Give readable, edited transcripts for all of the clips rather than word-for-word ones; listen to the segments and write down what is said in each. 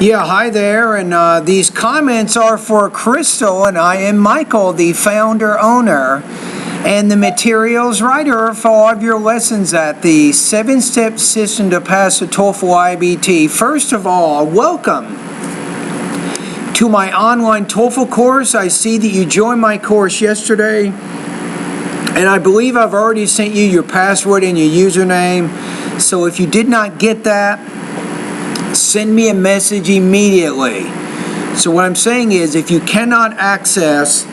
Yeah, hi there, and these comments are for Crystal, and I am Michael, the founder owner and the materials writer for all of your lessons at the 7-Step System to Pass the TOEFL IBT. First of all, welcome to my online TOEFL course. I see that you joined my course yesterday, and I believe I've already sent you your password and your username. So if you did not get that, send me a message immediately. So what I'm saying is, if you cannot access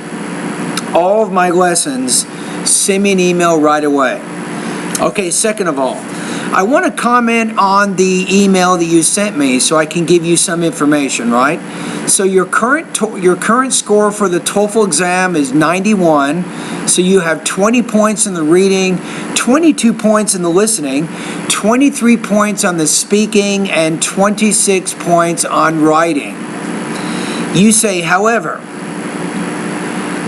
all of my lessons, send me an email right away. Okay, second of all, I want to comment on the email that you sent me so I can give you some information, right? So your current score for the TOEFL exam is 91. So you have 20 points in the reading, 22 points in the listening, 23 points on the speaking, and 26 points on writing. You say, however,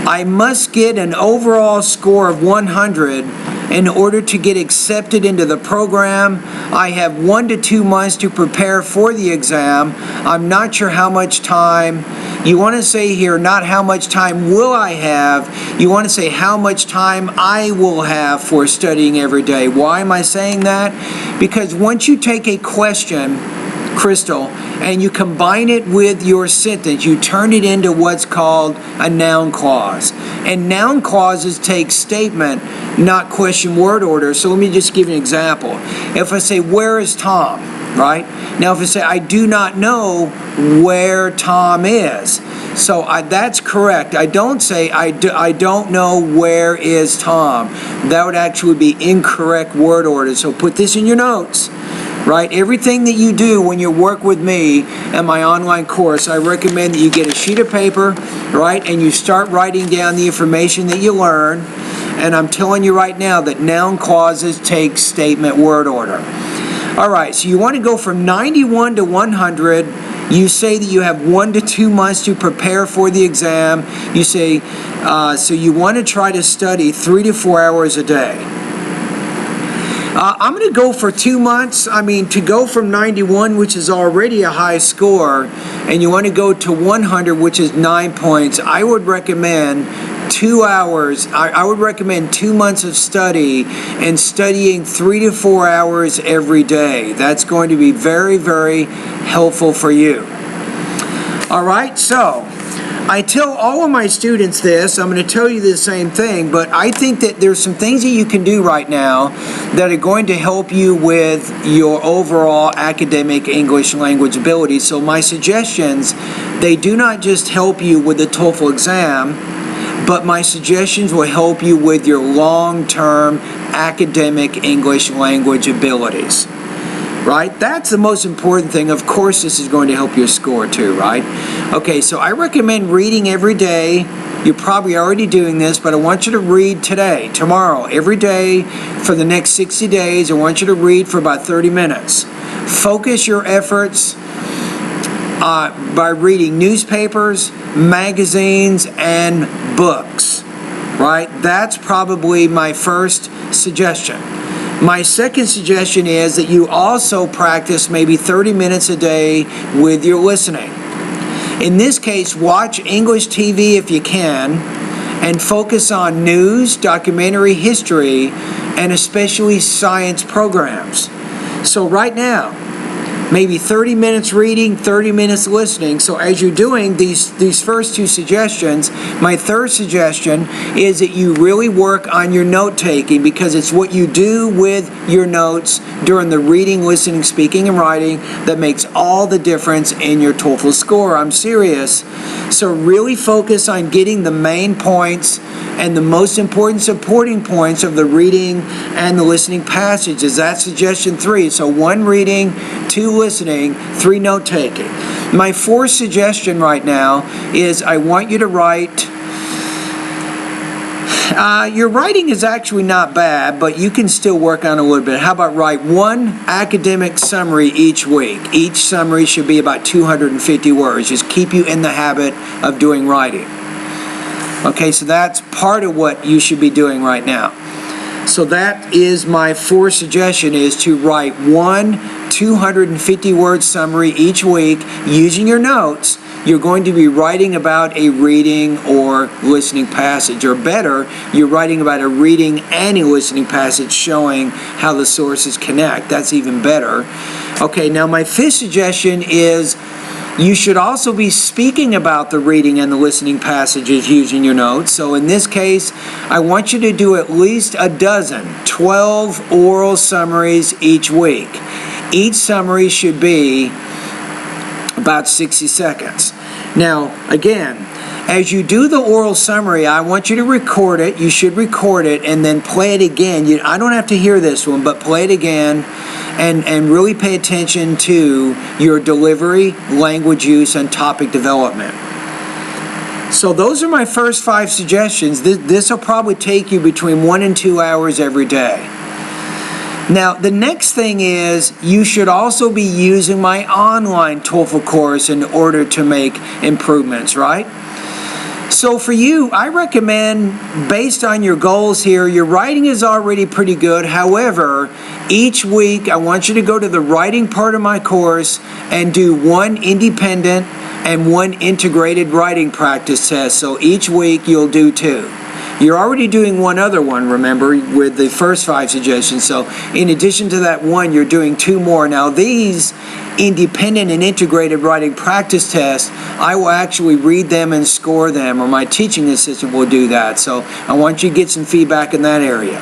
I must get an overall score of 100 in order to get accepted into the program. I have 1 to 2 months to prepare for the exam. I'm not sure how much time. You want to say here, not how much time will I have. You want to say how much time I will have for studying every day. Why am I saying that? Because once you take a question, Crystal, and you combine it with your sentence, you turn it into what's called a noun clause. And noun clauses take statement, not question word order. So let me just give you an example. If I say, where is Tom? Right? Now if I say, I do not know where Tom is. So that's correct. I don't say, I don't know where is Tom. That would actually be incorrect word order. So put this in your notes. Right? Everything that you do when you work with me and my online course, I recommend that you get a sheet of paper, right, and you start writing down the information that you learn. And I'm telling you right now that noun clauses take statement word order. All right, so you want to go from 91 to 100. You say that you have 1 to 2 months to prepare for the exam. You say, so you want to try to study 3 to 4 hours a day. I'm going to go for 2 months. I mean, to go from 91, which is already a high score, and you want to go to 100, which is 9 points, I would recommend 2 hours. I would recommend 2 months of study and studying 3 to 4 hours every day. That's going to be very, very helpful for you. All right, so I tell all of my students this. I'm going to tell you the same thing, but I think that there's some things that you can do right now that are going to help you with your overall academic English language ability. So my suggestions, they do not just help you with the TOEFL exam, but my suggestions will help you with your long-term academic English language abilities. Right? That's the most important thing. Of course, this is going to help your score too, right? Okay, so I recommend reading every day. You're probably already doing this, but I want you to read today, tomorrow, every day for the next 60 days. I want you to read for about 30 minutes. Focus your efforts by reading newspapers, magazines, and books, right? That's probably my first suggestion. My second suggestion is that you also practice maybe 30 minutes a day with your listening. In this case, watch English TV if you can, and focus on news, documentary, history, and especially science programs. So right now, maybe 30 minutes reading, 30 minutes listening. So as you're doing these first two suggestions, my third suggestion is that you really work on your note-taking, because it's what you do with your notes during the reading, listening, speaking, and writing that makes all the difference in your TOEFL score. I'm serious. So really focus on getting the main points and the most important supporting points of the reading and the listening passages. That's suggestion 3. So 1 reading, 2 listening, 3 note-taking. My fourth suggestion right now is I want you to write. Your writing is actually not bad, but you can still work on it a little bit. How about write 1 academic summary each week? Each summary should be about 250 words. Just keep you in the habit of doing writing. Okay, so that's part of what you should be doing right now. So that is my fourth suggestion, is to write one 250-word summary each week using your notes. You're going to be writing about a reading or listening passage, or better, you're writing about a reading and a listening passage showing how the sources connect. That's even better. Okay, now my fifth suggestion is you should also be speaking about the reading and the listening passages using your notes. So in this case, I want you to do at least 12 oral summaries each week. Each summary should be about 60 seconds. Now, again, as you do the oral summary, I want you to record it. You should record it and then play it again. I don't have to hear this one, but play it again and really pay attention to your delivery, language use, and topic development. So those are my first 5 suggestions. This will probably take you between 1 and 2 hours every day. Now, the next thing is you should also be using my online TOEFL course in order to make improvements, right? So for you, I recommend, based on your goals here, your writing is already pretty good. However, each week I want you to go to the writing part of my course and do one independent and one integrated writing practice test. So each week you'll do 2. You're already doing one other one, remember, with the first 5 suggestions. So in addition to that one, you're doing 2 more. Now these independent and integrated writing practice tests, I will actually read them and score them, or my teaching assistant will do that. So I want you to get some feedback in that area.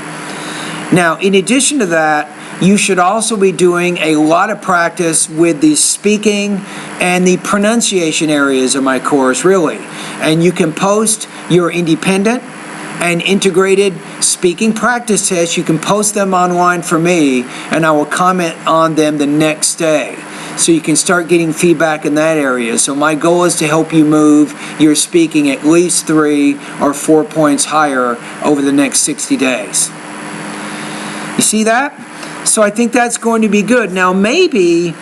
Now, in addition to that, you should also be doing a lot of practice with the speaking and the pronunciation areas of my course, really. And you can post your independent and integrated speaking practice tests. You can post them online for me, and I will comment on them the next day. So you can start getting feedback in that area. So my goal is to help you move your speaking at least 3 or 4 points higher over the next 60 days. You see that? So I think that's going to be good. Now maybe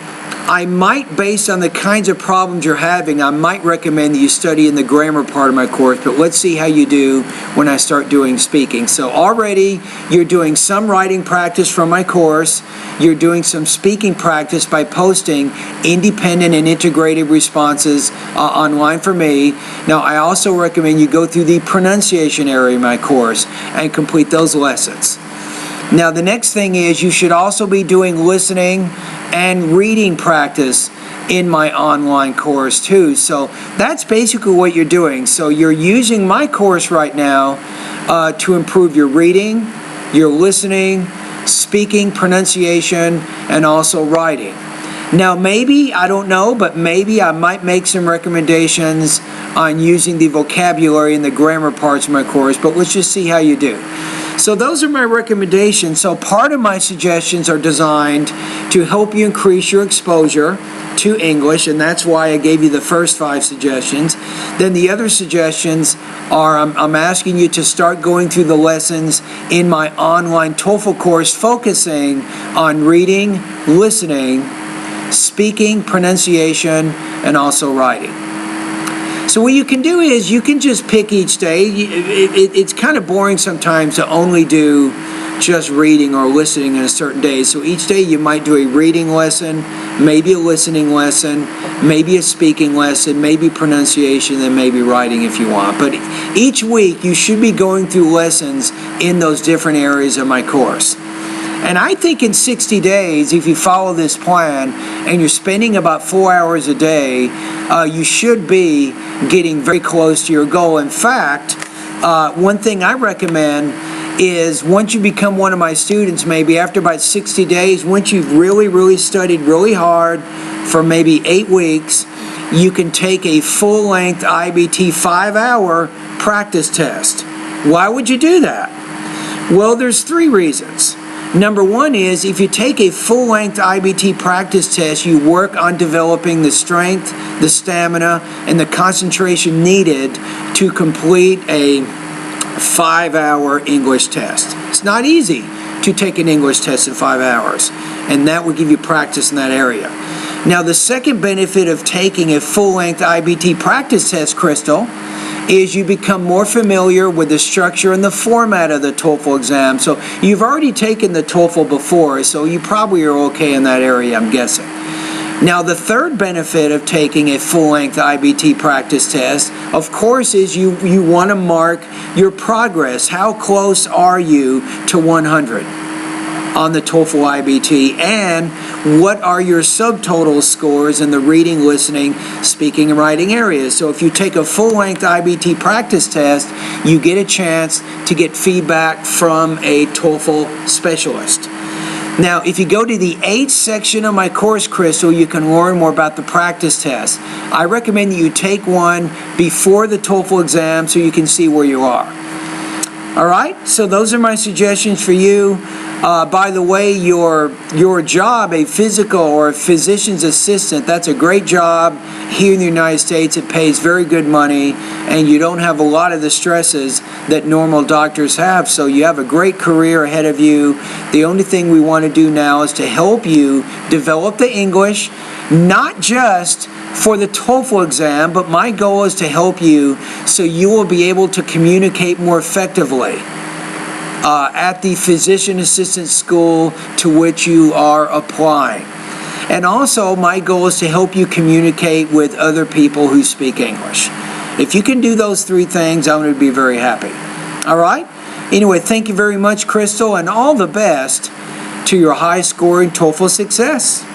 I might, based on the kinds of problems you're having, I might recommend that you study in the grammar part of my course, but let's see how you do when I start doing speaking. So already you're doing some writing practice from my course. You're doing some speaking practice by posting independent and integrated responses online for me. Now I also recommend you go through the pronunciation area of my course and complete those lessons. Now the next thing is you should also be doing listening and reading practice in my online course too. So that's basically what you're doing. So you're using my course right now to improve your reading, your listening, speaking, pronunciation, and also writing. Now maybe, I don't know, but maybe I might make some recommendations on using the vocabulary and the grammar parts of my course, but let's just see how you do. So those are my recommendations. So part of my suggestions are designed to help you increase your exposure to English, and that's why I gave you the first 5 suggestions. Then the other suggestions are I'm asking you to start going through the lessons in my online TOEFL course, focusing on reading, listening, speaking, pronunciation, and also writing. So what you can do is you can just pick each day. It's kind of boring sometimes to only do just reading or listening in a certain day. So each day you might do a reading lesson, maybe a listening lesson, maybe a speaking lesson, maybe pronunciation, then maybe writing if you want. But each week you should be going through lessons in those different areas of my course. And I think in 60 days, if you follow this plan and you're spending about 4 hours a day, you should be getting very close to your goal. In fact, one thing I recommend is once you become one of my students, maybe after about 60 days, once you've really studied really hard for maybe 8 weeks, you can take a full-length IBT 5-hour practice test. Why would you do that? Well, there's 3 reasons. Number 1 is if you take a full-length IBT practice test, you work on developing the strength, the stamina, and the concentration needed to complete a 5-hour English test. It's not easy to take an English test in 5 hours, and that will give you practice in that area. Now, the second benefit of taking a full-length IBT practice test, Crystal, is you become more familiar with the structure and the format of the TOEFL exam. So you've already taken the TOEFL before, so you probably are okay in that area, I'm guessing. Now, the third benefit of taking a full-length IBT practice test, of course, is you want to mark your progress. How close are you to 100 on the TOEFL IBT, and what are your subtotal scores in the reading, listening, speaking, and writing areas? So if you take a full-length IBT practice test, you get a chance to get feedback from a TOEFL specialist. Now, if you go to the 8th section of my course, Crystal, you can learn more about the practice test. I recommend that you take one before the TOEFL exam so you can see where you are. All right, so those are my suggestions for you. By the way, your job, a physical or a physician's assistant, that's a great job here in the United States. It pays very good money, and you don't have a lot of the stresses that normal doctors have, so you have a great career ahead of you. The only thing we want to do now is to help you develop the English, not just for the TOEFL exam, but my goal is to help you so you will be able to communicate more effectively at the physician assistant school to which you are applying. And also, my goal is to help you communicate with other people who speak English. If you can do those three things, I'm going to be very happy. All right? Anyway, thank you very much, Crystal, and all the best to your high-scoring TOEFL success.